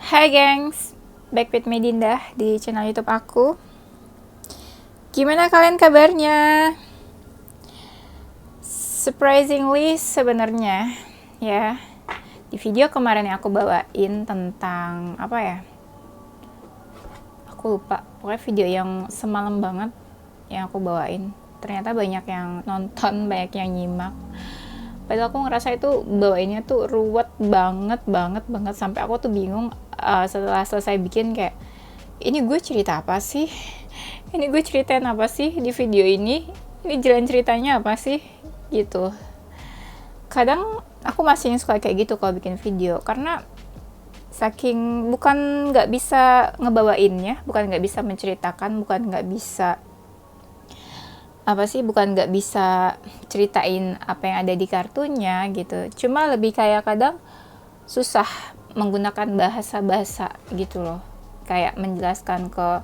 Hai gengs, back with me Dinda di channel YouTube aku. Gimana kalian kabarnya? Surprisingly sebenarnya ya, di video kemarin yang aku bawain tentang apa ya? Aku lupa, pokoknya video yang semalam banget yang aku bawain. Ternyata banyak yang nonton, banyak yang nyimak. Padahal aku ngerasa itu bawainnya tuh ruwet banget sampai aku tuh bingung setelah selesai bikin kayak ini gue cerita apa sih? Ini gue ceritain apa sih di video ini? Ini jalan ceritanya apa sih? Gitu. Kadang aku masih suka kayak gitu kalau bikin video karena saking bukan nggak bisa ngebawainnya, bukan nggak bisa menceritakan, bukan nggak bisa apa sih, bukan nggak bisa ceritain apa yang ada di kartunya gitu, cuma lebih kayak kadang susah menggunakan bahasa-bahasa gitu loh, kayak menjelaskan ke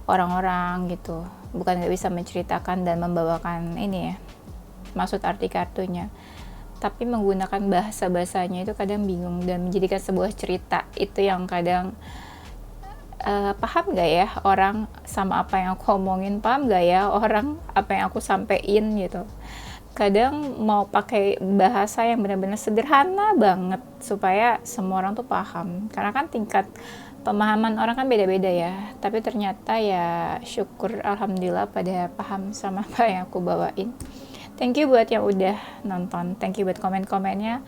orang-orang gitu, bukan nggak bisa menceritakan dan membawakan ini ya, maksud arti kartunya, tapi menggunakan bahasa-bahasanya itu kadang bingung dan menjadikan sebuah cerita itu yang kadang paham gak ya orang sama apa yang aku omongin, paham gak ya orang apa yang aku sampein gitu. Kadang mau pakai bahasa yang benar-benar sederhana banget supaya semua orang tuh paham, karena kan tingkat pemahaman orang kan beda-beda ya, tapi ternyata ya syukur alhamdulillah pada paham sama apa yang aku bawain. Thank you buat yang udah nonton, thank you buat komen-komennya,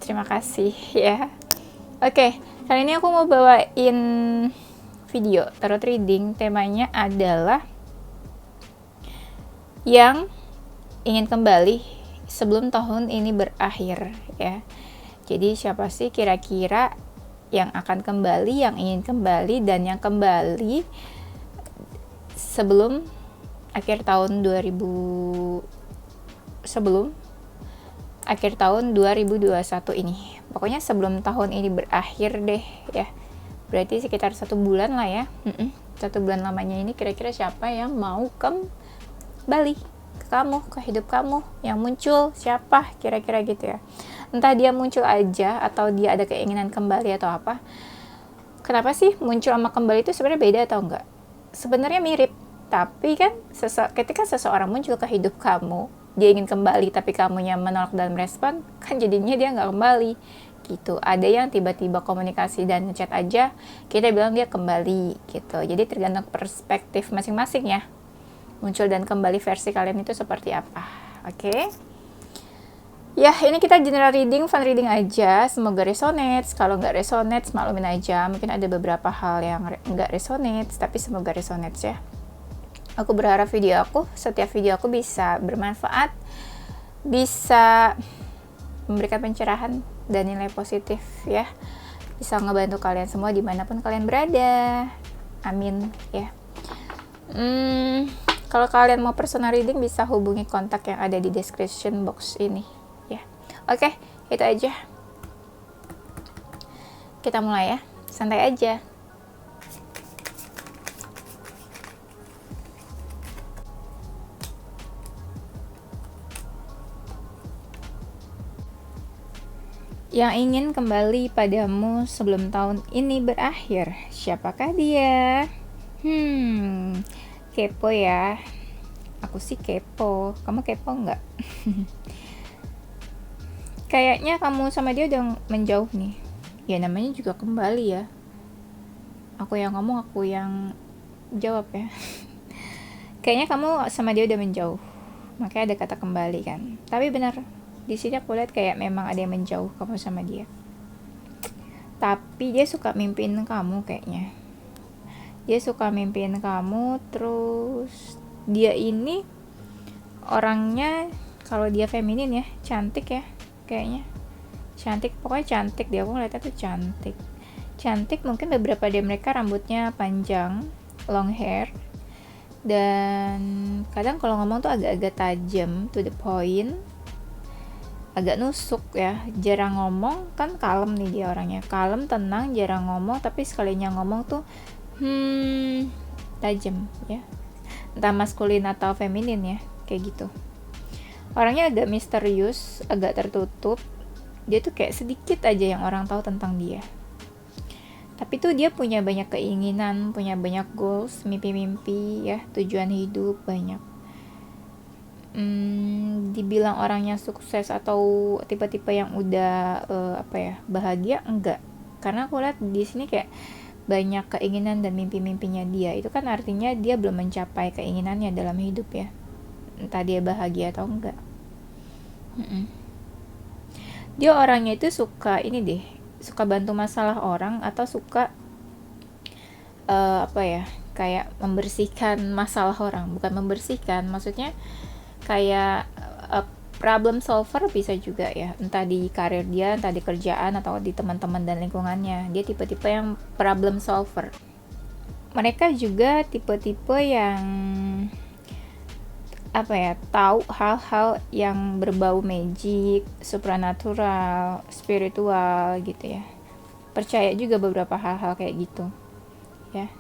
terima kasih ya. Oke, kali ini aku mau bawain video tarot reading. Temanya adalah yang ingin kembali sebelum tahun ini berakhir ya. Jadi siapa sih kira-kira yang akan kembali, yang ingin kembali, dan yang kembali sebelum akhir tahun 2021 ini. Pokoknya sebelum tahun ini berakhir deh ya, berarti sekitar 1 bulan lah ya. 1 bulan lamanya ini kira-kira siapa yang mau kembali ke kamu, ke hidup kamu, yang muncul siapa kira-kira gitu ya. Entah dia muncul aja atau dia ada keinginan kembali atau apa. Kenapa sih muncul sama kembali itu sebenarnya beda atau enggak? Sebenarnya mirip, tapi kan ketika seseorang muncul ke hidup kamu, dia ingin kembali tapi kamunya menolak dan merespon, kan jadinya dia nggak kembali gitu. Ada yang tiba-tiba komunikasi dan ngechat aja kita bilang dia kembali gitu. Jadi tergantung perspektif masing-masing ya, muncul dan kembali versi kalian itu seperti apa. Oke? Ya, ini kita general reading, fun reading aja. Semoga resonate. Kalau nggak resonate, maklumin aja. Mungkin ada beberapa hal yang nggak resonate, tapi semoga resonate ya. Aku berharap setiap video aku bisa bermanfaat, bisa memberikan pencerahan dan nilai positif ya. Bisa ngebantu kalian semua dimanapun kalian berada. Amin ya. Kalau kalian mau personal reading bisa hubungi kontak yang ada di description box ini ya. Oke, itu aja. Kita mulai ya. Santai aja. Yang ingin kembali padamu sebelum tahun ini berakhir, siapakah dia? Kepo ya. Aku sih kepo. Kamu kepo nggak? Kayaknya kamu sama dia udah menjauh nih. Ya namanya juga kembali ya. Aku yang ngomong, aku yang jawab ya. Kayaknya kamu sama dia udah menjauh. Makanya ada kata kembali kan. Tapi benar, di sini aku lihat kayak memang ada yang menjauh kamu sama dia. Tapi dia suka mimpiin kamu kayaknya. Dia suka mimpiin kamu, terus dia ini orangnya, kalau dia feminin ya, cantik ya kayaknya. Cantik, pokoknya cantik dia, aku ngeliatnya tuh cantik. Cantik, mungkin beberapa dari mereka rambutnya panjang, long hair. Dan kadang kalau ngomong tuh agak-agak tajam, to the point, agak nusuk ya, jarang ngomong, kan kalem nih dia orangnya, kalem, tenang, jarang ngomong, tapi sekalinya ngomong tuh tajam ya, entah maskulin atau feminin ya, kayak gitu. Orangnya agak misterius, agak tertutup, dia tuh kayak sedikit aja yang orang tahu tentang dia. Tapi tuh dia punya banyak keinginan, punya banyak goals, mimpi-mimpi ya, tujuan hidup banyak. Dibilang orangnya sukses atau tipe-tipe yang udah bahagia, enggak. Karena aku lihat di sini kayak banyak keinginan dan mimpi-mimpinya dia. Itu kan artinya dia belum mencapai keinginannya dalam hidup ya. Entah dia bahagia atau enggak. Dia orangnya itu suka ini deh, suka bantu masalah orang atau suka kayak membersihkan masalah orang. Bukan membersihkan, maksudnya kayak problem solver bisa juga ya, entah di karir dia, entah di kerjaan atau di teman-teman dan lingkungannya. Dia tipe-tipe yang problem solver. Mereka juga tipe-tipe yang tahu hal-hal yang berbau magic, supranatural, spiritual gitu ya. Percaya juga beberapa hal-hal kayak gitu ya.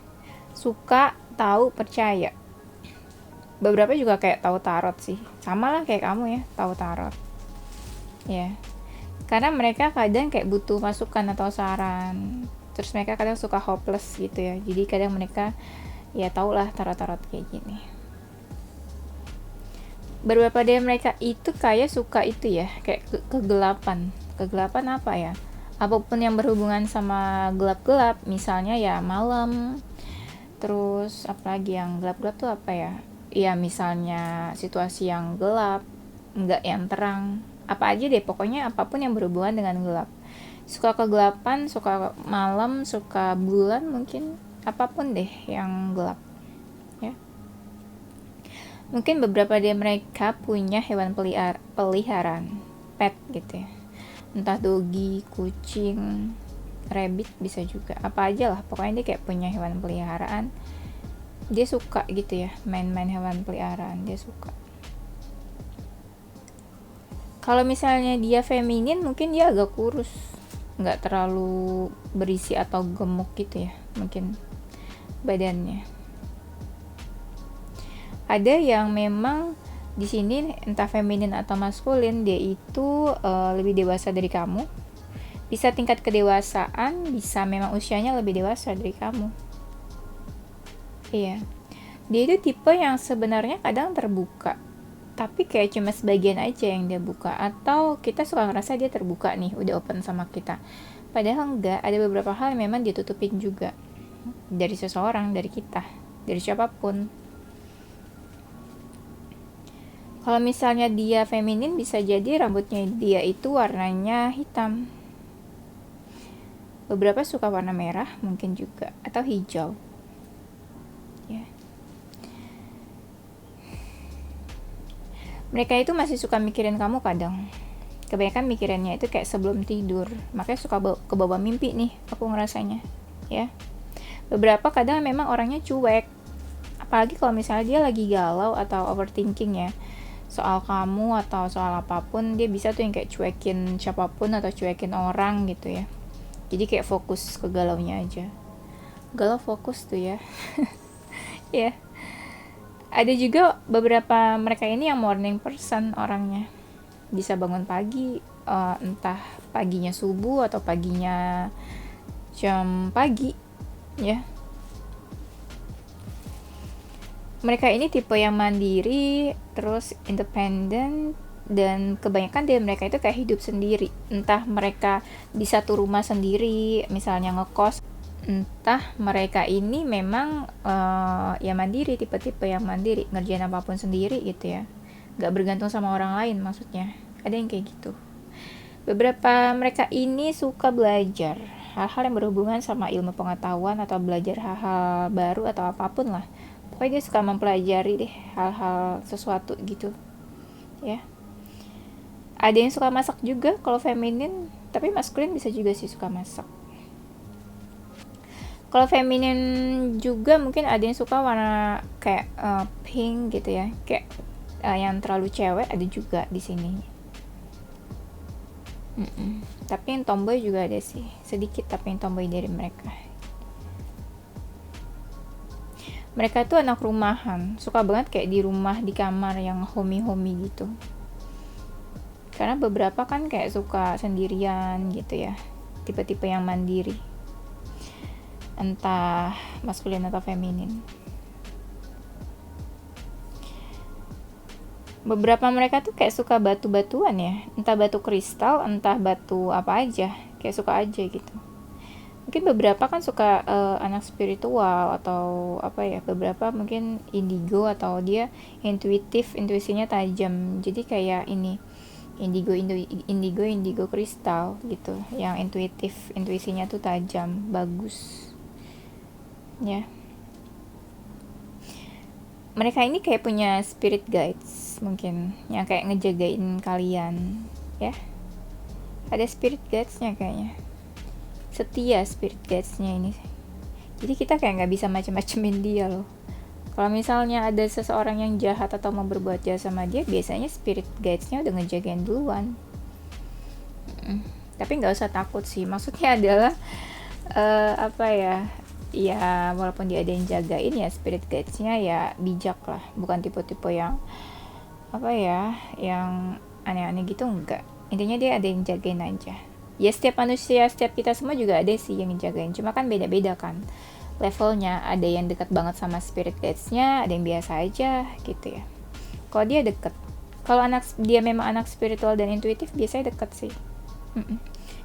Suka, tahu, percaya. Beberapa juga kayak tahu tarot sih, sama lah kayak kamu ya, tahu tarot ya. Karena mereka kadang kayak butuh masukan atau saran, terus mereka kadang suka hopeless gitu ya, jadi kadang mereka ya tau lah tarot-tarot kayak gini. Beberapa dari mereka itu kayak suka itu ya, kayak kegelapan apa ya, apapun yang berhubungan sama gelap-gelap, misalnya ya malam. Terus apalagi yang gelap-gelap tuh apa ya, ya misalnya situasi yang gelap, enggak yang terang, apa aja deh, pokoknya apapun yang berhubungan dengan gelap. Suka kegelapan, suka malam, suka bulan, mungkin apapun deh yang gelap ya. Mungkin beberapa dari mereka punya hewan peliharaan, pet gitu ya, entah doggy, kucing, rabbit bisa juga, apa aja lah, pokoknya dia kayak punya hewan peliharaan. Dia suka gitu ya, main-main hewan peliharaan, dia suka. Kalau misalnya dia feminin, mungkin dia agak kurus, nggak terlalu berisi atau gemuk gitu ya, mungkin badannya. Ada yang memang di sini entah feminin atau maskulin, dia itu lebih dewasa dari kamu. Bisa tingkat kedewasaan, bisa memang usianya lebih dewasa dari kamu. Iya. Dia itu tipe yang sebenarnya kadang terbuka, tapi kayak cuma sebagian aja yang dia buka. Atau kita suka ngerasa dia terbuka nih, udah open sama kita. Padahal enggak, ada beberapa hal yang memang ditutupin juga. Dari seseorang, dari kita, dari siapapun. Kalau misalnya dia feminin, bisa jadi rambutnya dia itu warnanya hitam. Beberapa suka warna merah mungkin juga, atau hijau ya. Mereka itu masih suka mikirin kamu kadang. Kebanyakan mikirannya itu kayak sebelum tidur, makanya suka kebawa mimpi nih, aku ngerasanya ya. Beberapa kadang memang orangnya cuek, apalagi kalau misalnya dia lagi galau atau overthinking ya, soal kamu atau soal apapun, dia bisa tuh yang kayak cuekin siapapun atau cuekin orang gitu ya. Jadi kayak fokus ke galaunya aja. Galau fokus tuh ya. Ya. Ada juga beberapa mereka ini yang morning person orangnya. Bisa bangun pagi, entah paginya subuh atau paginya jam pagi ya. Mereka ini tipe yang mandiri, terus independen, dan kebanyakan dari mereka itu kayak hidup sendiri. Entah mereka di satu rumah sendiri, misalnya ngekos, entah mereka ini memang ya mandiri, tipe-tipe yang mandiri, ngerjain apapun sendiri gitu ya, gak bergantung sama orang lain maksudnya. Ada yang kayak gitu. Beberapa mereka ini suka belajar hal-hal yang berhubungan sama ilmu pengetahuan atau belajar hal-hal baru atau apapun lah. Pokoknya dia suka mempelajari deh hal-hal sesuatu gitu ya. Ada yang suka masak juga kalau feminin, tapi maskulin bisa juga sih suka masak. Kalau feminin juga mungkin ada yang suka warna kayak pink gitu ya, kayak yang terlalu cewek ada juga di sini. Tapi yang tomboy juga ada sih, sedikit tapi yang tomboy dari mereka. Mereka tuh anak rumahan, suka banget kayak di rumah, di kamar yang homey-homey gitu. Karena beberapa kan kayak suka sendirian gitu ya, tipe-tipe yang mandiri. entah maskulin atau feminin. Beberapa mereka tuh kayak suka batu-batuan ya, entah batu kristal, entah batu apa aja, kayak suka aja gitu. Mungkin beberapa kan suka anak spiritual atau apa ya, beberapa mungkin indigo atau dia intuitif, intuisinya tajam. Jadi kayak ini indigo kristal gitu, yang intuitif, intuisinya tuh tajam, bagus ya. Mereka ini kayak punya spirit guides mungkin yang kayak ngejagain kalian ya. Ada spirit guides-nya kayaknya, setia spirit guides-nya ini. Jadi kita kayak nggak bisa macam-macamin dia loh. Kalau misalnya ada seseorang yang jahat atau mau berbuat jahat sama dia, biasanya spirit guides-nya udah ngejagain duluan. Tapi nggak usah takut sih, maksudnya adalah apa ya, ya walaupun dia ada yang jagain ya, spirit guides-nya ya bijak lah, bukan tipe-tipe yang apa ya, yang aneh-aneh gitu, enggak. Intinya dia ada yang jagain aja. Ya setiap manusia, setiap kita semua juga ada sih yang jagain, cuma kan beda-beda kan levelnya. Ada yang dekat banget sama spirit guides-nya, ada yang biasa aja gitu ya. Kalau dia deket, kalau dia memang anak spiritual dan intuitif, biasanya deket sih.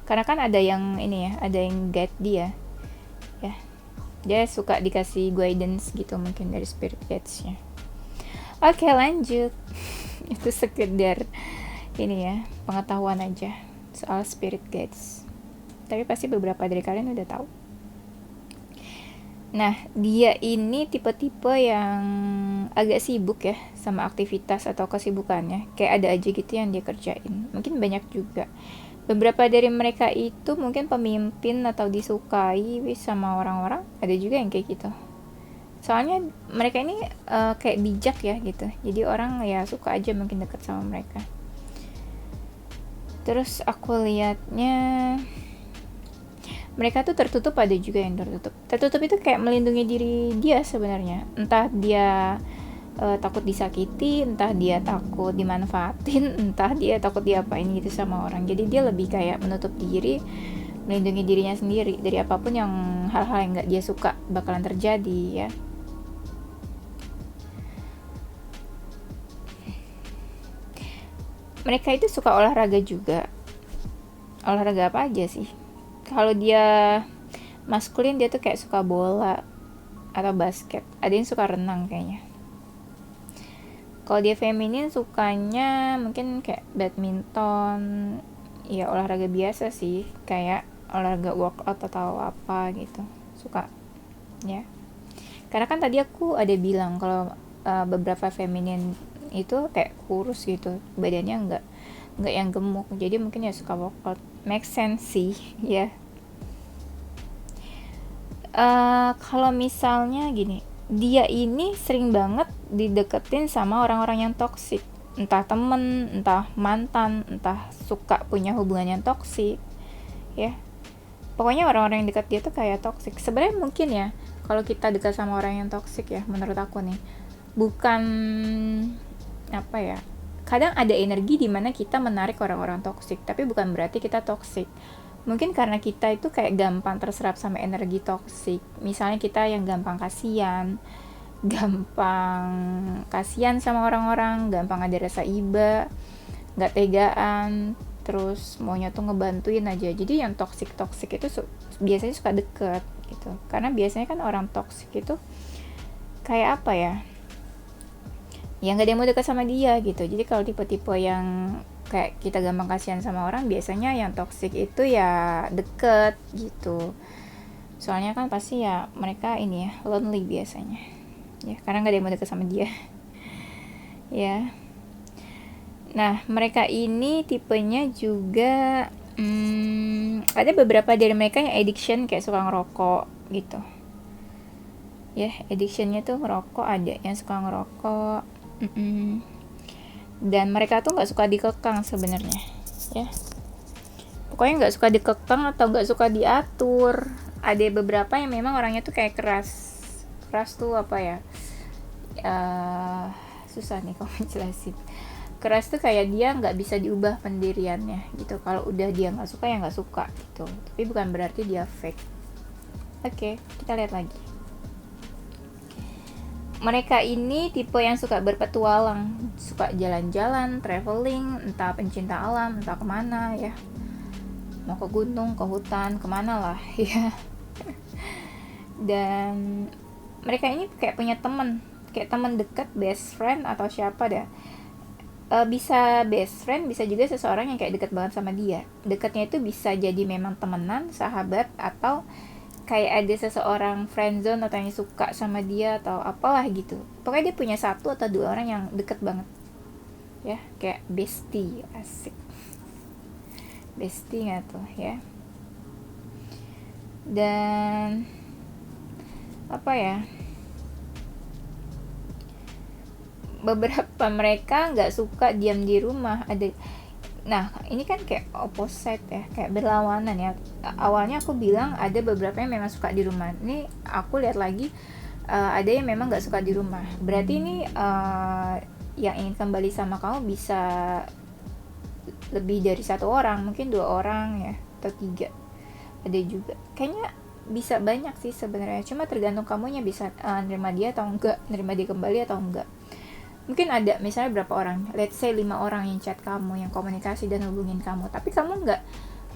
Karena kan ada yang ini ya, ada yang guide dia ya. Dia suka dikasih guidance gitu mungkin dari spirit guides-nya. Oke, lanjut. Itu sekedar ini ya, pengetahuan aja soal spirit guides. Tapi pasti beberapa dari kalian udah tahu. Nah, dia ini tipe-tipe yang agak sibuk ya sama aktivitas atau kesibukannya. Kayak ada aja gitu yang dia kerjain. Mungkin banyak juga. Beberapa dari mereka itu mungkin pemimpin atau disukai sama orang-orang. Ada juga yang kayak gitu. Soalnya mereka ini kayak bijak ya gitu. Jadi orang ya suka aja mungkin deket sama mereka. Terus aku lihatnya mereka tuh tertutup, ada juga yang tertutup. Tertutup itu kayak melindungi diri dia sebenarnya. Entah dia takut disakiti, entah dia takut dimanfaatin, entah dia takut diapain gitu sama orang. Jadi dia lebih kayak menutup diri, melindungi dirinya sendiri dari apapun yang hal-hal yang gak dia suka bakalan terjadi ya. Mereka itu suka olahraga juga. Olahraga apa aja sih? Kalau dia maskulin, dia tuh kayak suka bola atau basket. Ada yang suka renang kayaknya. Kalau dia feminin sukanya mungkin kayak badminton, ya olahraga biasa sih, kayak olahraga workout atau apa gitu, suka ya. Karena kan tadi aku ada bilang kalau beberapa feminin itu kayak kurus gitu, badannya nggak yang gemuk, jadi mungkin ya suka workout. Make sense sih ya. Kalau misalnya gini, dia ini sering banget dideketin sama orang-orang yang toksik, entah temen, entah mantan, entah suka punya hubungan yang toksik ya. Pokoknya orang-orang yang dekat dia tuh kayak toksik. Sebenarnya mungkin ya, kalau kita dekat sama orang yang toksik ya, menurut aku nih, bukan apa ya, kadang ada energi di mana kita menarik orang-orang toksik, tapi bukan berarti kita toksik. Mungkin karena kita itu kayak gampang terserap sama energi toksik. Misalnya kita yang gampang kasihan sama orang-orang, gampang ada rasa iba, nggak tegaan, terus maunya tuh ngebantuin aja. Jadi yang toksik itu biasanya suka deket gitu. Karena biasanya kan orang toksik itu kayak apa ya, yang nggak ada yang mau dekat sama dia gitu. Jadi kalau tipe-tipe yang kayak kita gampang kasihan sama orang, biasanya yang toksik itu ya deket gitu. Soalnya kan pasti ya mereka ini ya lonely biasanya ya, karena nggak ada yang mau deket sama dia ya. Nah, mereka ini tipenya juga ada beberapa dari mereka yang addiction, kayak suka ngerokok gitu ya. Addictionnya tuh ngerokok, ada yang suka ngerokok. Dan mereka tuh nggak suka dikekang sebenarnya ya. Pokoknya nggak suka dikekang atau nggak suka diatur. Ada beberapa yang memang orangnya tuh kayak keras tuh apa ya, susah nih kalau menjelasin. Keras tuh kayak dia nggak bisa diubah pendiriannya gitu. Kalau udah dia nggak suka ya nggak suka gitu. Tapi bukan berarti dia fake Oke, kita lihat lagi. Mereka ini tipe yang suka berpetualang, suka jalan-jalan, traveling, entah pencinta alam, entah kemana ya, mau ke gunung, ke hutan, kemana lah ya. Dan mereka ini kayak punya teman, kayak teman dekat, best friend atau siapa dah. Bisa best friend, bisa juga seseorang yang kayak dekat banget sama dia. Dekatnya itu bisa jadi memang temenan, sahabat, atau kayak ada seseorang friendzone atau yang suka sama dia atau apalah gitu. Pokoknya dia punya satu atau dua orang yang deket banget ya, kayak bestie. Asik, bestie nggak tuh ya. Dan apa ya, beberapa mereka nggak suka diam di rumah. Nah, ini kan kayak opposite ya, kayak berlawanan ya. Awalnya aku bilang ada beberapa yang memang suka di rumah. Ini aku lihat lagi, ada yang memang nggak suka di rumah. Berarti ini yang ingin kembali sama kamu bisa lebih dari satu orang, mungkin 2 orang ya, atau 3. Ada juga. Kayaknya bisa banyak sih sebenarnya. Cuma tergantung kamunya bisa nerima dia atau enggak, nerima dia kembali atau enggak. Mungkin ada misalnya berapa orang, let's say 5 orang yang chat kamu, yang komunikasi dan hubungin kamu, tapi kamu nggak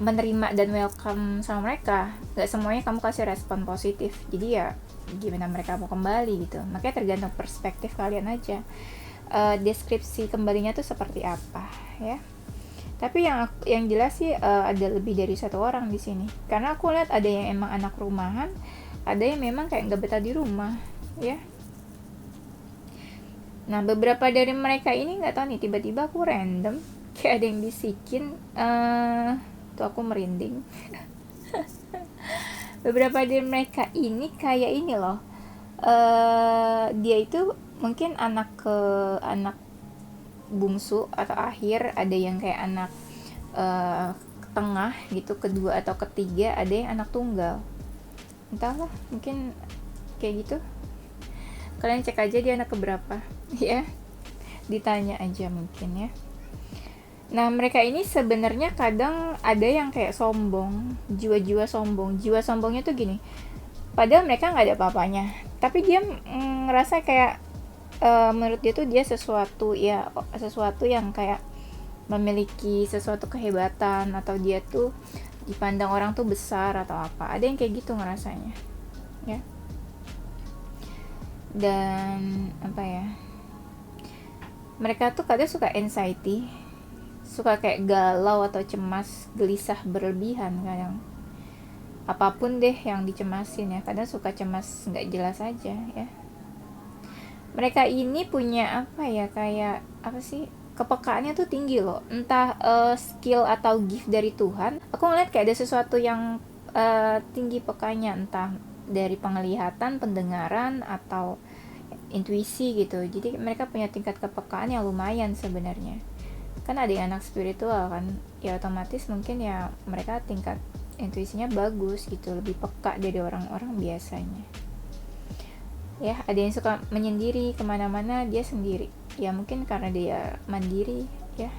menerima dan welcome sama mereka, nggak semuanya kamu kasih respon positif. Jadi ya gimana mereka mau kembali gitu. Makanya tergantung perspektif kalian aja, deskripsi kembalinya tuh seperti apa ya. Tapi yang jelas sih ada lebih dari satu orang di sini, karena aku lihat ada yang emang anak rumahan, ada yang memang kayak nggak betah di rumah ya. Nah, beberapa dari mereka ini nggak tahu nih, tiba-tiba aku random kayak ada yang bisikin, tuh aku merinding. Beberapa dari mereka ini kayak ini loh, dia itu mungkin anak bungsu atau akhir, ada yang kayak anak tengah gitu, kedua atau ketiga, ada yang anak tunggal. Entahlah, mungkin kayak gitu. Kalian cek aja dia anak keberapa ya, ditanya aja mungkin ya. Nah, mereka ini sebenarnya kadang ada yang kayak sombong, jiwa sombong. Jiwa sombongnya tuh gini, padahal mereka nggak ada apa-apanya, tapi dia ngerasa kayak menurut dia tuh dia sesuatu yang kayak memiliki sesuatu kehebatan, atau dia tuh dipandang orang tuh besar atau apa. Ada yang kayak gitu ngerasanya ya. Dan apa ya, mereka tuh kadang suka anxiety, suka kayak galau atau cemas, gelisah berlebihan kadang. Apapun deh yang dicemasin ya, kadang suka cemas nggak jelas aja ya. Mereka ini punya apa ya, kayak apa sih, kepekaannya tuh tinggi loh. Entah skill atau gift dari Tuhan, aku ngeliat kayak ada sesuatu yang tinggi pekanya, entah dari penglihatan, pendengaran, atau intuisi gitu. Jadi mereka punya tingkat kepekaan yang lumayan sebenarnya. Kan ada yang anak spiritual kan, ya otomatis mungkin ya mereka tingkat intuisinya bagus gitu, lebih peka dari orang-orang biasanya ya. Ada yang suka menyendiri, kemana-mana dia sendiri ya, mungkin karena dia mandiri ya.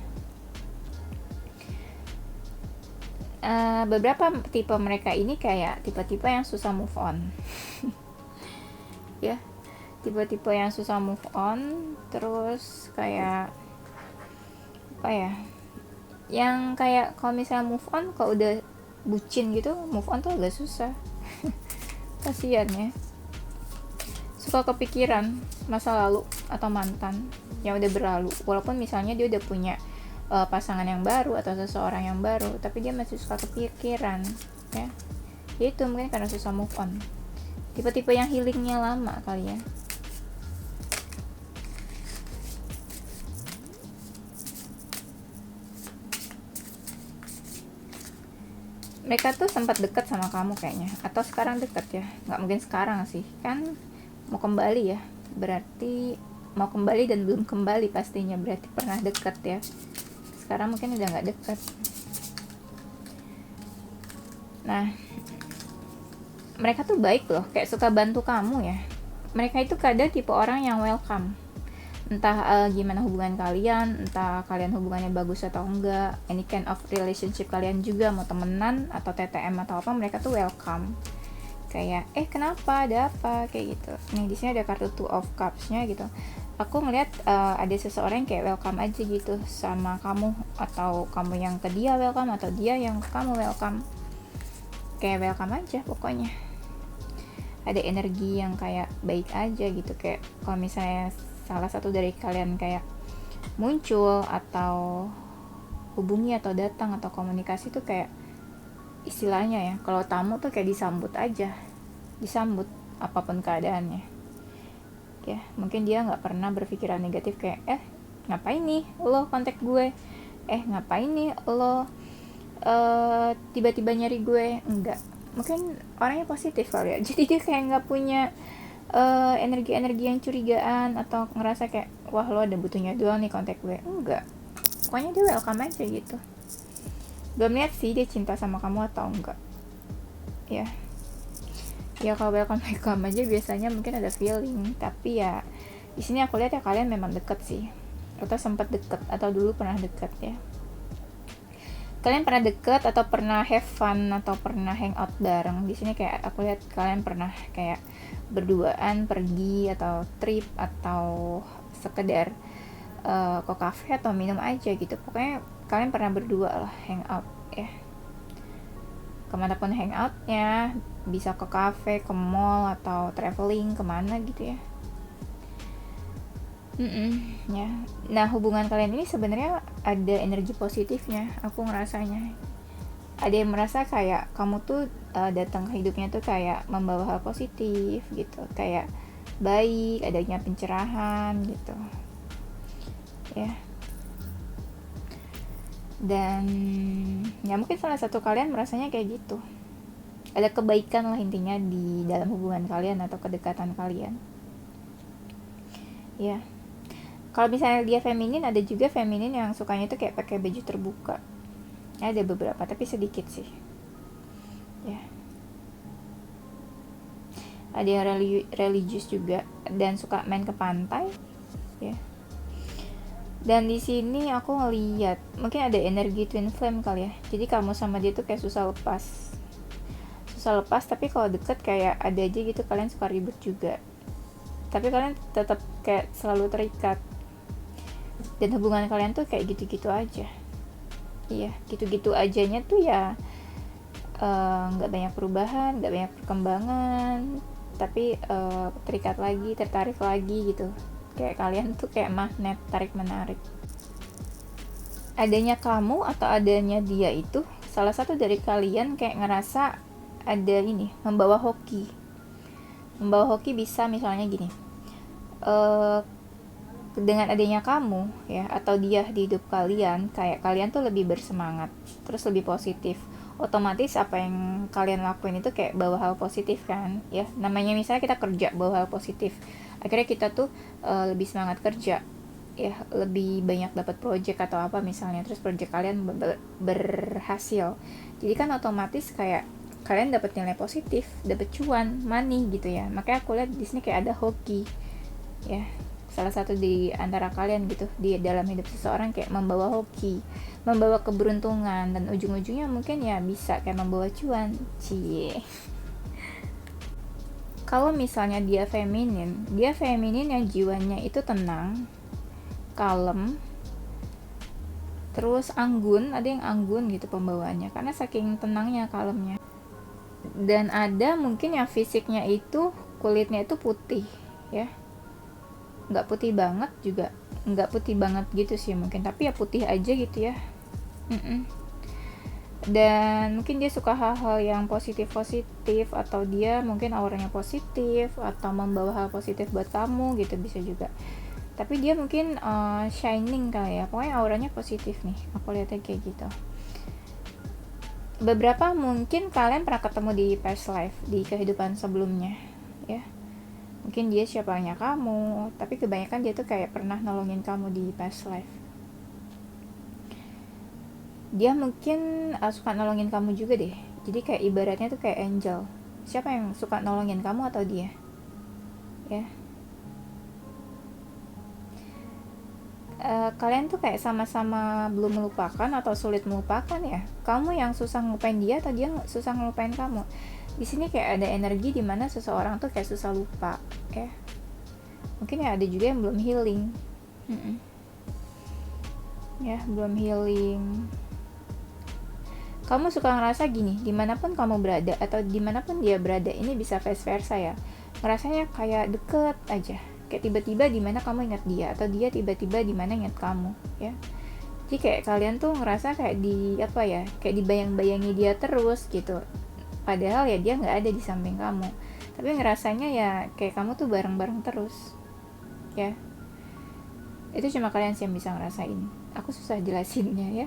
Beberapa tipe mereka ini kayak tipe-tipe yang susah move on ya, tipe-tipe yang susah move on. Terus kayak apa ya, yang kayak kalau misalnya move on, kalau udah bucin gitu, move on tuh agak susah kasian ya. Suka kepikiran masa lalu atau mantan yang udah berlalu, walaupun misalnya dia udah punya pasangan yang baru atau seseorang yang baru, tapi dia masih suka kepikiran ya. Itu mungkin karena susah move on. Tipe-tipe yang healingnya lama kali ya. Mereka tuh sempat dekat sama kamu kayaknya, atau sekarang dekat ya. Nggak mungkin sekarang sih, kan mau kembali ya, berarti mau kembali dan belum kembali pastinya, berarti pernah dekat ya. Sekarang mungkin udah nggak dekat. Nah, mereka tuh baik loh, kayak suka bantu kamu ya. Mereka itu kadang tipe orang yang welcome, entah gimana hubungan kalian, entah kalian hubungannya bagus atau enggak, any kind of relationship kalian juga, mau temenan atau TTM atau apa, mereka tuh welcome. kayak kenapa, ada apa, kayak gitu. Nih di sini ada kartu Two of Cups-nya gitu. Aku ngeliat ada seseorang yang kayak welcome aja gitu sama kamu, atau kamu yang ke dia welcome, atau dia yang ke kamu welcome. Kayak welcome aja pokoknya. Ada energi yang kayak baik aja gitu. Kayak kalau misalnya salah satu dari kalian kayak muncul atau hubungi atau datang atau komunikasi tuh kayak istilahnya ya, kalau tamu tuh kayak disambut aja, disambut apapun keadaannya ya. Mungkin dia nggak pernah berpikiran negatif kayak ngapain nih lo kontak gue, ngapain nih lo tiba-tiba nyari gue. Enggak, mungkin orangnya positif kali ya, jadi dia kayak nggak punya energi-energi yang curigaan atau ngerasa kayak wah lo ada butuhnya doang nih kontak gue. Enggak, pokoknya dia welcome aja gitu. Belum lihat sih dia cinta sama kamu atau enggak ya. Kalau welcome aja biasanya mungkin ada feeling, tapi ya di sini aku lihat ya kalian memang deket sih, atau sempat deket, atau dulu pernah deket ya. Kalian pernah deket atau pernah have fun atau pernah hangout bareng. Di sini kayak aku lihat kalian pernah kayak berduaan pergi atau trip atau sekedar ke cafe atau minum aja gitu. Pokoknya kalian pernah berdua lah hangout ya. Kemanapun hangoutnya, bisa ke cafe, ke mall, atau traveling kemana gitu ya. Ya. Nah hubungan kalian ini sebenarnya ada energi positifnya, aku ngerasanya. Ada yang merasa kayak kamu tuh datang ke hidupnya tuh kayak membawa hal positif gitu, kayak baik, adanya pencerahan gitu ya. Dan ya mungkin salah satu kalian merasanya kayak gitu, ada kebaikan lah intinya di dalam hubungan kalian atau kedekatan kalian ya. Kalau misalnya dia feminin, ada juga feminin yang sukanya itu kayak pakai baju terbuka. Ada beberapa tapi sedikit sih ya. Ada yang religius juga dan suka main ke pantai ya. Dan di sini aku ngeliat mungkin ada energi twin flame kali ya. Jadi kamu sama dia tuh kayak susah lepas, tapi kalau deket kayak ada aja gitu, kalian suka ribut juga, tapi kalian tetap kayak selalu terikat. Dan hubungan kalian tuh kayak gitu-gitu aja. Iya, gitu-gitu ajanya tuh ya, nggak banyak perubahan, nggak banyak perkembangan, tapi terikat lagi, tertarik lagi gitu. Kayak kalian tuh kayak magnet tarik menarik. Adanya kamu atau adanya dia itu, salah satu dari kalian kayak ngerasa ada ini, membawa hoki bisa misalnya gini, dengan adanya kamu ya atau dia di hidup kalian, kayak kalian tuh lebih bersemangat, terus lebih positif. Otomatis apa yang kalian lakuin itu kayak bawa hal positif kan ya. Namanya misalnya kita kerja, bawa hal positif, akhirnya kita tuh lebih semangat kerja ya, lebih banyak dapat project atau apa misalnya, terus project kalian berhasil. Jadi kan otomatis kayak kalian dapat nilai positif, dapat cuan, money gitu ya. Makanya aku lihat di sini kayak ada hoki ya, salah satu di antara kalian gitu di dalam hidup seseorang kayak membawa hoki, membawa keberuntungan, dan ujung-ujungnya mungkin ya bisa kayak membawa cuan. Kalau misalnya dia feminin yang jiwanya itu tenang, kalem, terus anggun. Ada yang anggun gitu pembawaannya karena saking tenangnya, kalemnya. Dan ada mungkin yang fisiknya itu kulitnya itu putih ya, nggak putih banget juga, nggak putih banget gitu sih mungkin, tapi ya putih aja gitu ya. Dan mungkin dia suka hal-hal yang positif, atau dia mungkin auranya positif atau membawa hal positif buat kamu gitu, bisa juga. Tapi dia mungkin shining kali ya, pokoknya auranya positif nih, aku lihatnya kayak gitu. Beberapa mungkin kalian pernah ketemu di past life, di kehidupan sebelumnya ya. Mungkin dia siapanya kamu, tapi kebanyakan dia tuh kayak pernah nolongin kamu di past life. Dia mungkin suka nolongin kamu juga deh. Jadi kayak ibaratnya tuh kayak angel. Siapa yang suka nolongin kamu atau dia ya. Kalian tuh kayak sama-sama belum melupakan atau sulit melupakan ya. Kamu yang susah ngelupain dia atau dia susah ngelupain kamu. Di sini kayak ada energi di mana seseorang tuh kayak susah lupa, ya. Mungkin ya ada juga yang belum healing. Ya, belum healing. Kamu suka ngerasa gini, dimanapun kamu berada atau dimanapun dia berada, ini bisa vice versa ya. Ngerasanya kayak deket aja. Kayak tiba-tiba di mana kamu ingat dia, atau dia tiba-tiba di mana ingat kamu, ya. Jadi kayak kalian tuh ngerasa kayak di apa ya, kayak dibayang-bayangi dia terus gitu. Padahal ya dia nggak ada di samping kamu. Tapi ngerasanya ya kayak kamu tuh bareng-bareng terus, ya. Itu cuma kalian sih yang bisa ngerasain. Aku susah jelasinnya ya.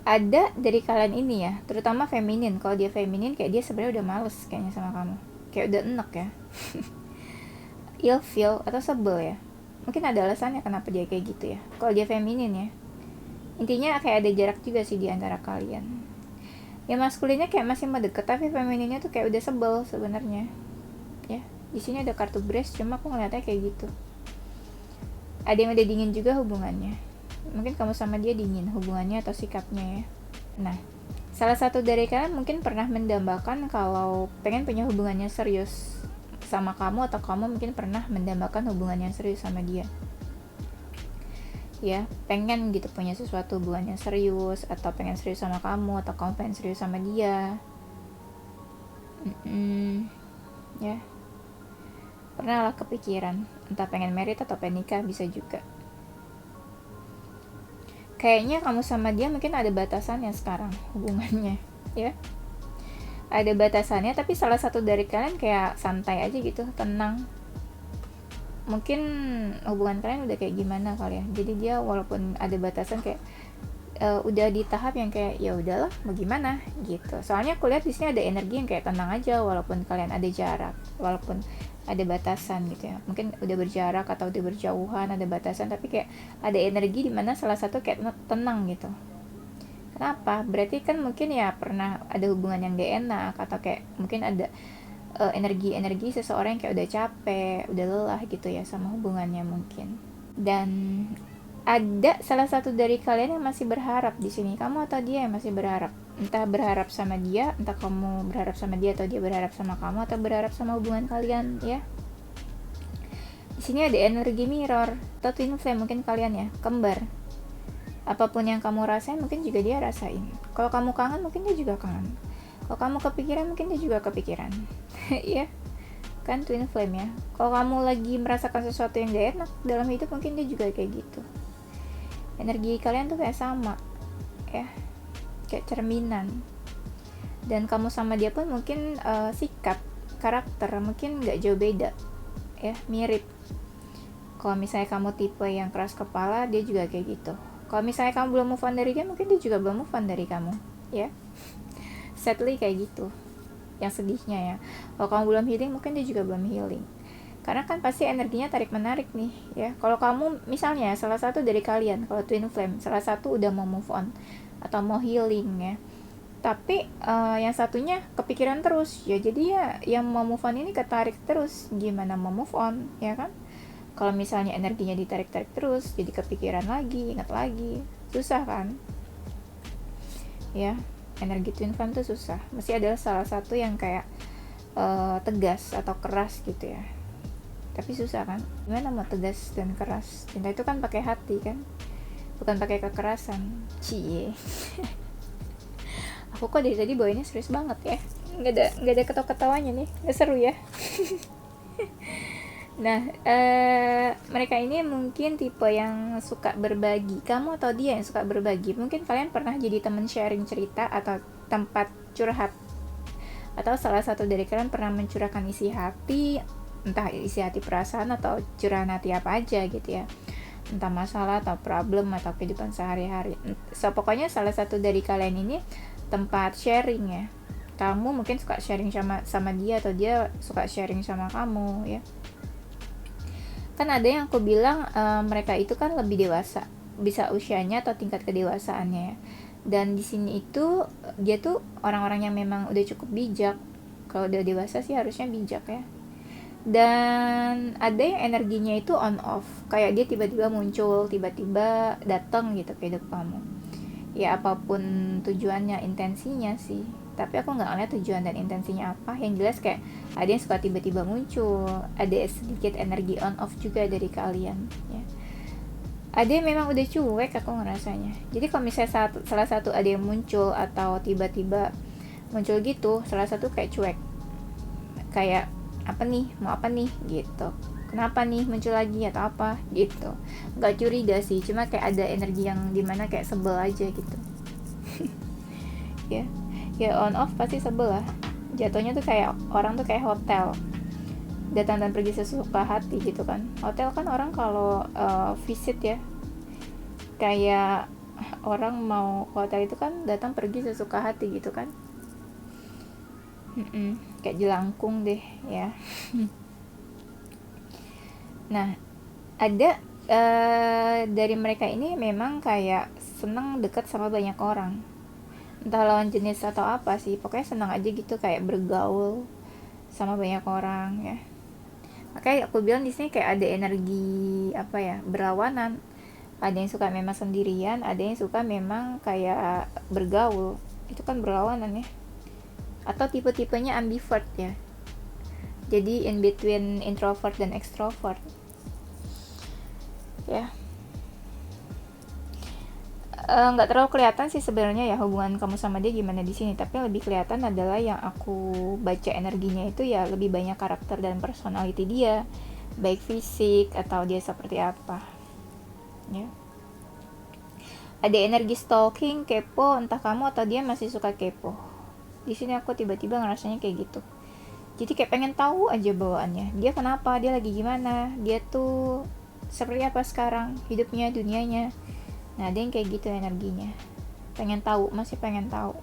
Ada dari kalian ini ya, terutama feminin. Kalau dia feminin kayak dia sebenarnya udah males kayaknya sama kamu. Kayak udah enak ya. Ilfeel atau sebel ya. Mungkin ada alasannya kenapa dia kayak gitu ya. Kalau dia feminin ya. Intinya kayak ada jarak juga sih di antara kalian. Ya maskulinnya kayak masih mau deket, tapi femininnya tuh kayak udah sebel sebenarnya. Ya, di sini ada kartu Grace, cuma aku ngeliatnya kayak gitu. Ada yang udah dingin juga hubungannya. Mungkin kamu sama dia dingin hubungannya atau sikapnya ya. Nah, salah satu dari kalian mungkin pernah mendambakan kalau pengen punya hubungannya serius sama kamu, atau kamu mungkin pernah mendambakan hubungannya serius sama dia. Ya, pengen gitu punya sesuatu hubungannya serius, atau pengen serius sama kamu, atau kamu pengen serius sama dia. Ya, pernah lah kepikiran, entah pengen married atau pengen nikah, bisa juga. Kayaknya kamu sama dia mungkin ada batasannya sekarang hubungannya, ya. Ada batasannya, tapi salah satu dari kalian kayak santai aja gitu, tenang. Mungkin hubungan kalian udah kayak gimana kali ya. Jadi dia walaupun ada batasan kayak udah di tahap yang kayak ya udahlah mau gimana gitu. Soalnya aku lihat di sini ada energi yang kayak tenang aja walaupun kalian ada jarak, walaupun ada batasan gitu ya. Mungkin udah berjarak atau udah berjauhan, ada batasan, tapi kayak ada energi di mana salah satu kayak tenang gitu. Kenapa? Berarti kan mungkin ya pernah ada hubungan yang gak enak, atau kayak mungkin ada energi-energi seseorang yang kayak udah capek, udah lelah gitu ya sama hubungannya mungkin. Dan ada salah satu dari kalian yang masih berharap di sini, kamu atau dia yang masih berharap. Entah berharap sama dia, entah kamu berharap sama dia atau dia berharap sama kamu, atau berharap sama hubungan kalian ya. Di sini ada energi mirror atau twin flame mungkin kalian ya, kembar. Apapun yang kamu rasain mungkin juga dia rasain. Kalau kamu kangen mungkin dia juga kangen. Kalau kamu kepikiran mungkin dia juga kepikiran. Iya. Kan twin flame ya. Kalau kamu lagi merasakan sesuatu yang gak enak dalam hidup, mungkin dia juga kayak gitu. Energi kalian tuh kayak sama. Ya. Kayak cerminan. Dan kamu sama dia pun mungkin sikap, karakter mungkin gak jauh beda. Ya, mirip. Kalau misalnya kamu tipe yang keras kepala, dia juga kayak gitu. Kalau misalnya kamu belum move on dari dia, mungkin dia juga belum move on dari kamu, ya. Sadly kayak gitu. Yang sedihnya ya. Kalau kamu belum healing, mungkin dia juga belum healing. Karena kan pasti energinya tarik-menarik nih, ya. Kalau kamu, misalnya salah satu dari kalian, kalau twin flame, salah satu udah mau move on atau mau healing ya. Tapi yang satunya kepikiran terus, ya. Jadi ya yang mau move on ini ketarik terus. Gimana mau move on, ya kan? Kalau misalnya energinya ditarik-tarik terus, jadi kepikiran lagi, ingat lagi, susah kan? Ya, energi twin flame tuh susah. Mesti ada salah satu yang kayak tegas atau keras gitu ya. Tapi susah kan? Gimana mau tegas dan keras? Cinta itu kan pakai hati kan? Bukan pakai kekerasan. Cie. Aku kok dari tadi bawainnya serius banget ya. Nggak ada ketawa-ketawanya nih. Nggak seru ya. Nah, mereka ini mungkin tipe yang suka berbagi. Kamu atau dia yang suka berbagi. Mungkin kalian pernah jadi teman sharing cerita atau tempat curhat. Atau salah satu dari kalian pernah mencurahkan isi hati, entah isi hati perasaan atau curahan hati apa aja gitu ya. Entah masalah atau problem atau kehidupan sehari-hari. So, pokoknya salah satu dari kalian ini tempat sharing ya. Kamu mungkin suka sharing sama dia, atau dia suka sharing sama kamu ya. Kan ada yang aku bilang mereka itu kan lebih dewasa, bisa usianya atau tingkat kedewasaannya ya. Dan di sini itu dia tuh orang-orang yang memang udah cukup bijak. Kalau udah dewasa sih harusnya bijak ya. Dan ada yang energinya itu on off, kayak dia tiba-tiba muncul, tiba-tiba datang gitu ke hidup kamu. Ya apapun tujuannya, intensinya sih. tapi aku nggak ngeliat tujuan dan intensinya apa. Yang jelas kayak ada yang suka tiba-tiba muncul, ada sedikit energi on off juga dari kalian ya. Ada yang memang udah cuek aku ngerasanya. Jadi kalau misalnya salah satu ada yang muncul atau tiba-tiba muncul gitu, salah satu kayak cuek, kayak apa nih, mau apa nih gitu, kenapa nih muncul lagi atau apa gitu. Nggak curiga sih, cuma kayak ada energi yang dimana kayak sebel aja gitu. ya on off pasti sebel lah. Jatuhnya tuh kayak orang tuh kayak hotel, datang dan pergi sesuka hati gitu kan. Hotel kan orang kalau visit ya, kayak orang mau ke hotel itu kan datang pergi sesuka hati gitu kan. Kayak jelangkung deh ya. Nah, ada dari mereka ini memang kayak senang dekat sama banyak orang, entah lawan jenis atau apa sih, pokoknya senang aja gitu kayak bergaul sama banyak orang ya. Makanya aku bilang di sini kayak ada energi apa ya, berlawanan. Ada yang suka memang sendirian, ada yang suka memang kayak bergaul. Itu kan berlawanan ya. Atau tipe-tipenya ambivert ya, jadi in between introvert dan extrovert ya. Nggak terlalu kelihatan sih sebenarnya ya hubungan kamu sama dia gimana di sini, tapi lebih kelihatan adalah yang aku baca energinya itu ya lebih banyak karakter dan personality dia, baik fisik atau dia seperti apa ya. Ada energi stalking, kepo, entah kamu atau dia masih suka kepo. Di sini aku tiba-tiba ngerasanya kayak gitu. Jadi kayak pengen tahu aja bawaannya. Dia kenapa? Dia lagi gimana? Dia tuh seperti apa sekarang? Hidupnya, dunianya. Nah, ada yang kayak gitu energinya. Pengen tahu, masih pengen tahu.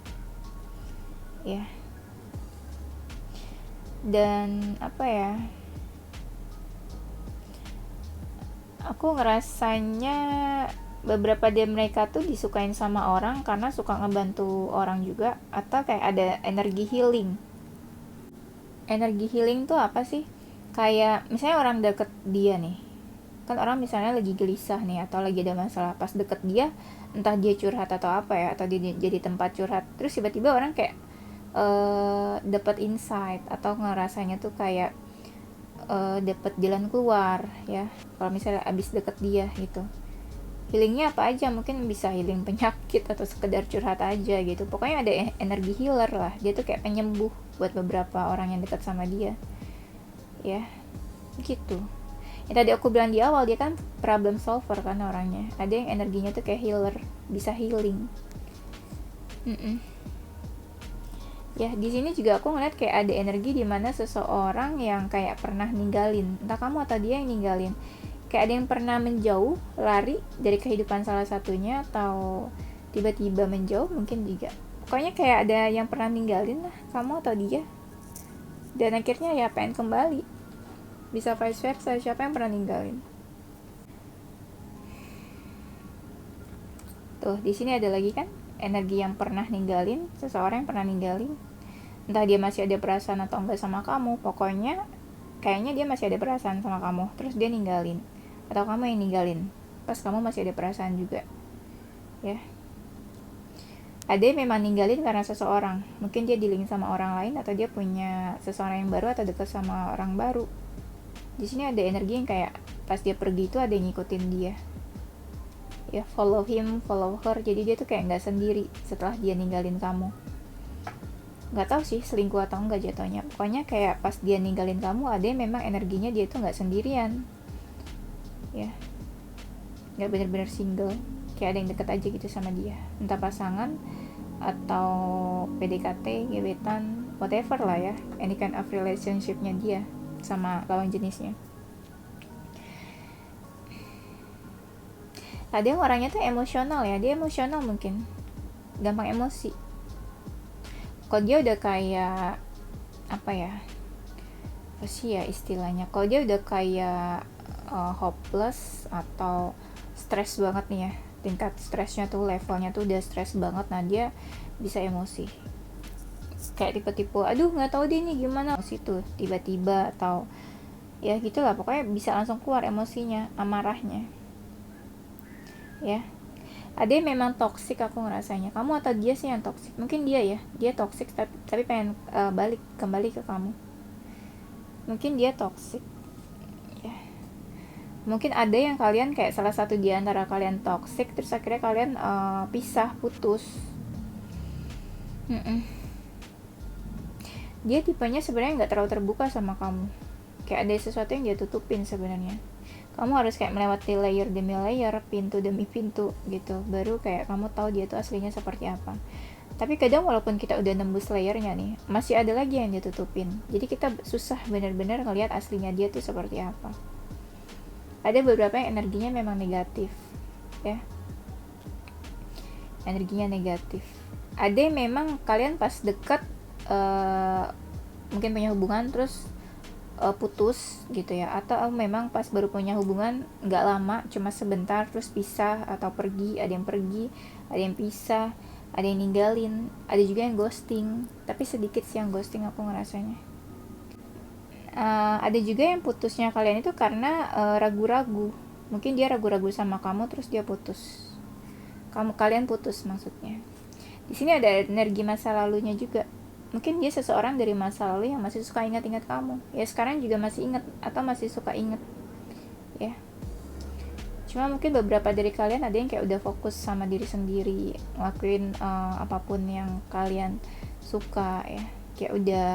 Ya. Dan apa ya? Aku ngerasanya beberapa dari mereka tuh disukain sama orang karena suka ngebantu orang juga, atau kayak ada energi healing. Energi healing tuh apa sih? Kayak misalnya orang deket dia nih, kan orang misalnya lagi gelisah nih atau lagi ada masalah, pas deket dia entah dia curhat atau apa ya, atau dia jadi tempat curhat, terus tiba-tiba orang kayak dapat insight atau ngerasanya tuh kayak dapat jalan keluar ya, kalau misalnya abis deket dia gitu. Healingnya apa aja, mungkin bisa healing penyakit atau sekedar curhat aja gitu. Pokoknya ada energi healer lah, dia tuh kayak penyembuh buat beberapa orang yang dekat sama dia ya gitu. Yang tadi aku bilang di awal, dia kan problem solver kan orangnya. Ada yang energinya tuh kayak healer, bisa healing. Ya, di sini juga aku ngeliat kayak ada energi di mana seseorang yang kayak pernah ninggalin, entah kamu atau dia yang ninggalin. Kayak ada yang pernah menjauh, lari dari kehidupan salah satunya, atau tiba-tiba menjauh mungkin juga. Pokoknya kayak ada yang pernah ninggalin lah, kamu atau dia. Dan akhirnya ya pengen kembali. Bisa vice versa, siapa yang pernah ninggalin. Tuh, di sini ada lagi kan energi yang pernah ninggalin, seseorang yang pernah ninggalin. Entah dia masih ada perasaan atau enggak sama kamu, pokoknya kayaknya dia masih ada perasaan sama kamu, terus dia ninggalin. Atau kamu yang ninggalin pas kamu masih ada perasaan juga ya. Ada yang memang ninggalin karena seseorang, mungkin dia dealing sama orang lain, atau dia punya seseorang yang baru atau dekat sama orang baru. Di sini ada energi yang kayak pas dia pergi itu ada yang ngikutin dia ya, follow him, follow her. Jadi dia tuh kayak nggak sendiri setelah dia ninggalin kamu. Nggak tahu sih selingkuh atau enggak jatuhnya, pokoknya kayak pas dia ninggalin kamu ada yang memang energinya dia tuh nggak sendirian ya, nggak bener-bener single, kayak ada yang deket aja gitu sama dia, entah pasangan atau PDKT, gebetan, whatever lah ya, any kind of relationshipnya dia sama lawan jenisnya. Ada yang orangnya tuh emosional ya, dia emosional mungkin, gampang emosi. Kalau dia udah kayak apa ya, apa sih ya istilahnya, kalau dia udah kayak hopeless atau stres banget nih ya, tingkat stresnya tuh levelnya tuh udah stres banget, nah dia bisa emosi. Kayak tipe-tipe aduh nggak tahu dia nih gimana emosi tuh tiba-tiba, atau ya gitulah, pokoknya bisa langsung keluar emosinya, amarahnya ya. Ada yang memang toksik, aku ngerasanya kamu atau dia sih yang toksik. Mungkin dia ya, dia toksik tapi pengen kembali ke kamu. Mungkin dia toksik ya. Mungkin ada yang kalian kayak salah satu di antara kalian toksik, terus akhirnya kalian pisah, putus. Dia tipenya sebenarnya nggak terlalu terbuka sama kamu, kayak ada sesuatu yang dia tutupin sebenarnya. Kamu harus kayak melewati layer demi layer, pintu demi pintu gitu, baru kayak kamu tahu dia tuh aslinya seperti apa. Tapi kadang walaupun kita udah nembus layernya nih, masih ada lagi yang dia tutupin. Jadi kita susah benar-benar ngelihat aslinya dia tuh seperti apa. Ada beberapa yang energinya memang negatif, ya. Energinya negatif. Ada yang memang kalian pas deket, mungkin punya hubungan terus putus gitu ya, atau memang pas baru punya hubungan nggak lama, cuma sebentar terus pisah atau pergi. Ada yang pergi, ada yang pisah, ada yang ninggalin, ada juga yang ghosting, tapi sedikit sih yang ghosting aku ngerasanya. Ada juga yang putusnya kalian itu karena ragu-ragu. Mungkin dia ragu-ragu sama kamu terus dia putus. Kalian putus maksudnya. Di sini ada energi masa lalunya juga. Mungkin dia seseorang dari masa lalu yang masih suka ingat-ingat kamu. Ya sekarang juga masih ingat atau masih suka ingat. Ya. Cuma mungkin beberapa dari kalian ada yang kayak udah fokus sama diri sendiri, ngelakuin apapun yang kalian suka ya. Kayak udah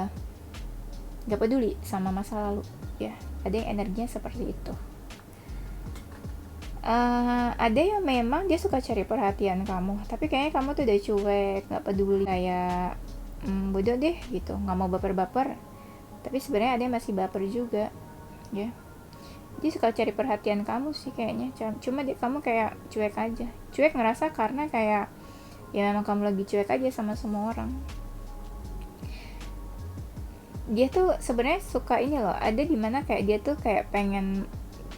gak peduli sama masa lalu ya. Ada yang energinya seperti itu. Ada yang memang dia suka cari perhatian kamu, tapi kayaknya kamu tuh udah cuek, gak peduli, kayak bodoh deh gitu, nggak mau baper-baper. Tapi sebenarnya ada yang masih baper juga ya. Dia suka cari perhatian kamu sih kayaknya, cuma kamu kayak cuek aja. Cuek ngerasa karena kayak ya memang kamu lagi cuek aja sama semua orang. Dia tuh sebenarnya suka ini loh, ada dimana kayak dia tuh kayak pengen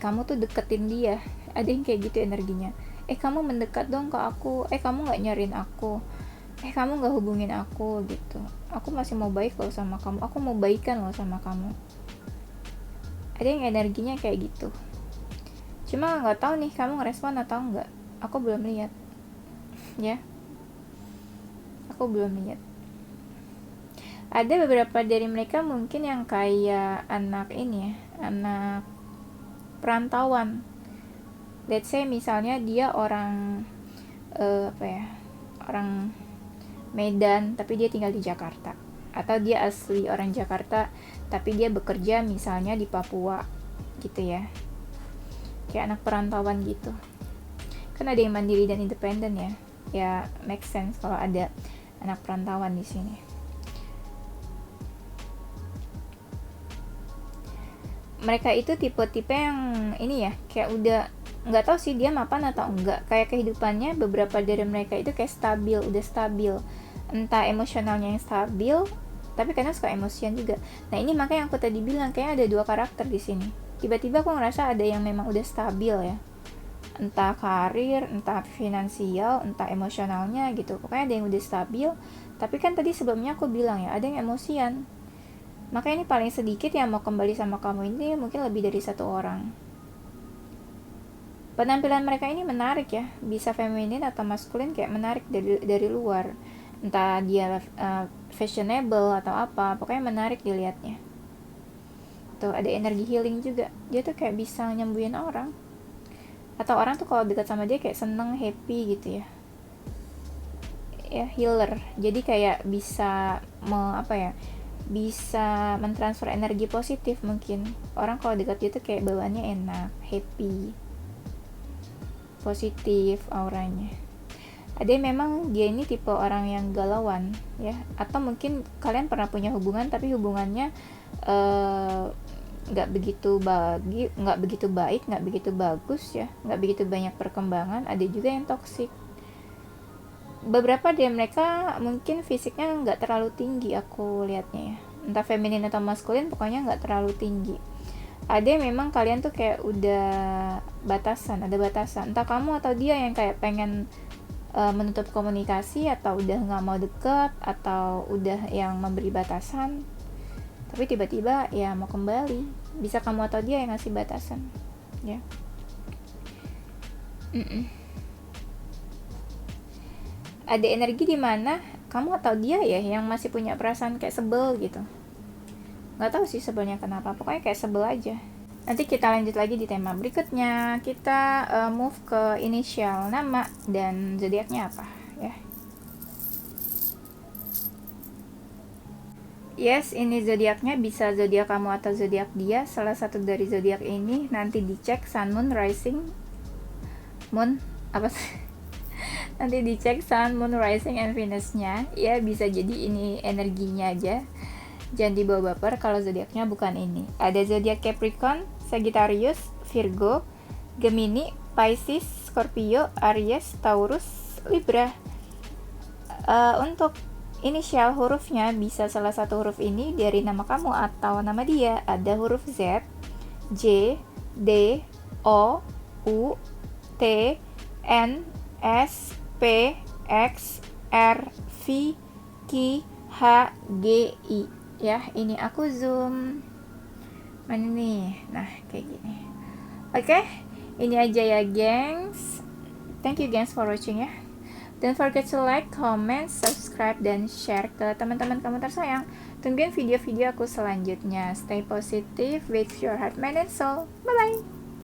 kamu tuh deketin dia. Ada yang kayak gitu energinya, kamu mendekat dong ke aku, kamu nggak nyariin aku, kamu gak hubungin aku gitu. Aku masih mau baik loh sama kamu, aku mau baikan loh sama kamu. Ada yang energinya kayak gitu. Cuma gak tahu nih kamu ngerespon atau enggak. Aku belum lihat. Ya. Aku belum lihat. Ada beberapa dari mereka mungkin yang kayak anak ini ya, anak perantauan. Let's say misalnya dia orang orang Medan tapi dia tinggal di Jakarta, atau dia asli orang Jakarta tapi dia bekerja misalnya di Papua gitu ya, kayak anak perantauan gitu. Kan ada yang mandiri dan independen ya, ya make sense kalau ada anak perantauan di sini. Mereka itu tipe-tipe yang ini ya, kayak udah nggak tahu sih dia mapan atau enggak, kayak kehidupannya beberapa dari mereka itu kayak stabil, udah stabil, entah emosionalnya yang stabil, tapi kadang suka emosian juga. Nah ini makanya aku tadi bilang kayak ada dua karakter di sini. Tiba-tiba aku ngerasa ada yang memang udah stabil ya, entah karir, entah finansial, entah emosionalnya gitu. Pokoknya ada yang udah stabil. Tapi kan tadi sebelumnya aku bilang ya, ada yang emosian. Makanya ini paling sedikit yang mau kembali sama kamu ini mungkin lebih dari satu orang. Penampilan mereka ini menarik ya, bisa feminin atau maskulin, kayak menarik dari luar. Entah dia fashionable atau apa, pokoknya menarik dilihatnya. Tuh ada energi healing juga, dia tuh kayak bisa nyembuhin orang, atau orang tuh kalau dekat sama dia kayak seneng, happy gitu ya. Ya healer, jadi kayak bisa bisa mentransfer energi positif. Mungkin orang kalau dekat dia tuh kayak bawaannya enak, happy, positif auranya. Ada yang memang dia ini tipe orang yang galauan ya, atau mungkin kalian pernah punya hubungan tapi hubungannya nggak begitu baik, nggak begitu bagus ya, nggak begitu banyak perkembangan. Ada juga yang toksik. Beberapa dari mereka mungkin fisiknya nggak terlalu tinggi aku lihatnya ya, entah feminin atau maskulin, pokoknya nggak terlalu tinggi. Ada yang memang kalian tuh kayak udah ada batasan, entah kamu atau dia yang kayak pengen menutup komunikasi, atau udah nggak mau deket, atau udah yang memberi batasan tapi tiba-tiba ya mau kembali. Bisa kamu atau dia yang ngasih batasan ya. ada energi di mana kamu atau dia ya yang masih punya perasaan kayak sebel gitu. Nggak tahu sih sebelnya kenapa, pokoknya kayak sebel aja. Nanti kita lanjut lagi di tema berikutnya. Kita move ke inisial nama dan zodiaknya apa ya. Yes, ini zodiaknya bisa zodiak kamu atau zodiak dia. Salah satu dari zodiak ini nanti dicek Sun, Moon, Rising, Moon apa sih? Nanti dicek Sun, Moon, Rising, and Venus-nya. Ya bisa jadi ini energinya aja. Jangan dibawa baper kalau zodiaknya bukan ini. Ada zodiak Capricorn, Sagittarius, Virgo, Gemini, Pisces, Scorpio, Aries, Taurus, Libra. Untuk inisial hurufnya bisa salah satu huruf ini dari nama kamu atau nama dia. Ada huruf Z, J, D, O, U, T, N, S, P, X, R, V, Q, H, G, I. Ya, ini aku zoom. Mana nih? Nah, kayak gini. Oke, ini aja ya, gengs. Thank you, gengs, for watching ya. Don't forget to like, comment, subscribe, dan share ke teman-teman kamu tersayang. Tungguin video-video aku selanjutnya. Stay positive with your heart, mind, and soul. Bye-bye!